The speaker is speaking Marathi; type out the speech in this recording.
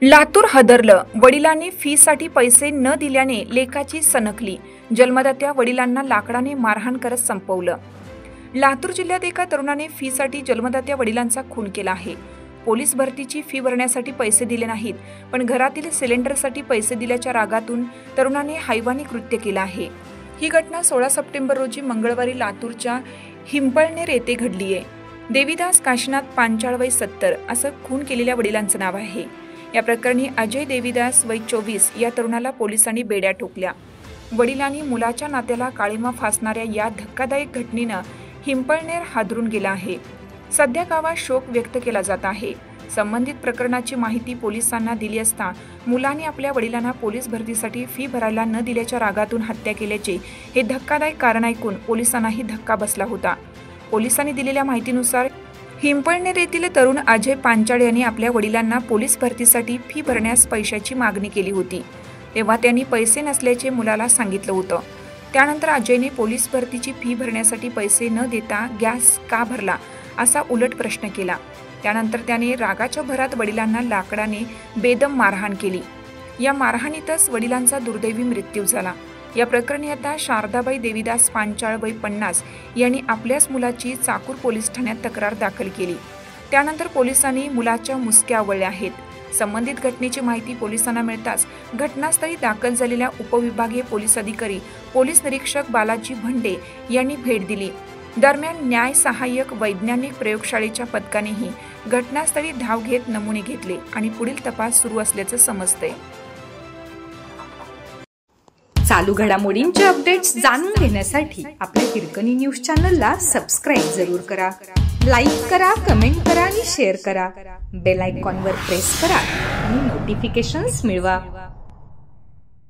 लातूर हादरलं, वडिलांनी फीसाठी पैसे न दिल्याने लेकाची सनकली, जन्मदात्या वडिलांना लाकडाने मारहाण करत संपवलं। लातूर जिल्ह्यात एका तरुणाने फीसाठी जन्मदात्या वडिलांचा खून केला आहे। पोलीस भरतीची फी भरण्यासाठी पैसे दिले नाहीत, पण घरातील सिलेंडरसाठी पैसे दिल्याच्या रागातून तरुणाने हैवानी कृत्य केलं आहे। ही घटना 16 सप्टेंबर रोजी मंगळवारी लातूरच्या हिंपळनेर येथे घडली आहे। देवीदास काशीनाथ पांचाळ वय 70 असं खून केलेल्या वडिलांचं नाव आहे। या प्रकरणी अजय देवीदास वय 24 या तरुणाला पोलिसांनी बेड्या ठोकल्या। वडिलांनी मुलाच्या नात्याला काळीमा फासणाऱ्या या धक्कादायक घटनेनं हिंपळनेर हादरून गेला आहे। सध्या गावात शोक व्यक्त केला जात आहे। संबंधित प्रकरणाची माहिती पोलिसांना दिली असता मुलाने आपल्या वडिलांना पोलीस भरतीसाठी फी भरायला न दिल्याच्या रागातून हत्या केल्याचे हे धक्कादायक कारण ऐकून पोलिसांनाही धक्का बसला होता। पोलिसांनी दिलेल्या माहितीनुसार हिंपळनेर येथील तरुण अजय पांचाळ यांनी आपल्या वडिलांना पोलीस भरतीसाठी फी भरण्यास पैशाची मागणी केली होती। तेव्हा त्यांनी पैसे नसल्याचे मुलाला सांगितलं होतं। त्यानंतर अजयने पोलीस भरतीची फी भरण्यासाठी पैसे न देता गॅस का भरला असा उलट प्रश्न केला। त्यानंतर त्याने रागाच्या भरात वडिलांना लाकडाने बेदम मारहाण केली। या मारहाणीतच वडिलांचा दुर्दैवी मृत्यू झाला। या प्रकरणी आता शारदाबाई देवीदास पांचाळ वय 50 यांनी आपल्याच मुलाची चाकूर पोलीस ठाण्यात तक्रार दाखल केली। त्यानंतर पोलिसांनी मुलाच्या मुसक्या आवळल्या आहेत। संबंधित घटनेची माहिती पोलिसांना मिळताच घटनास्थळी दाखल झालेल्या उपविभागीय पोलीस अधिकारी पोलीस निरीक्षक बालाजी भंडे यांनी भेट दिली। दरम्यान न्याय सहाय्यक वैज्ञानिक प्रयोगशाळेच्या पथकानेही घटनास्थळी धाव घेत नमुने घेतले आणि पुढील तपास सुरू असल्याचं समजतंय। चालू घडामोडींचे अपडेट्स जाणून घेण्यासाठी आपल्या हिरकणी न्यूज चॅनलला सबस्क्राइब जरूर करा, लाईक करा, कमेंट करा आणि शेअर करा। बेल आयकॉनवर प्रेस करा आणि नोटिफिकेशन्स मिळवा।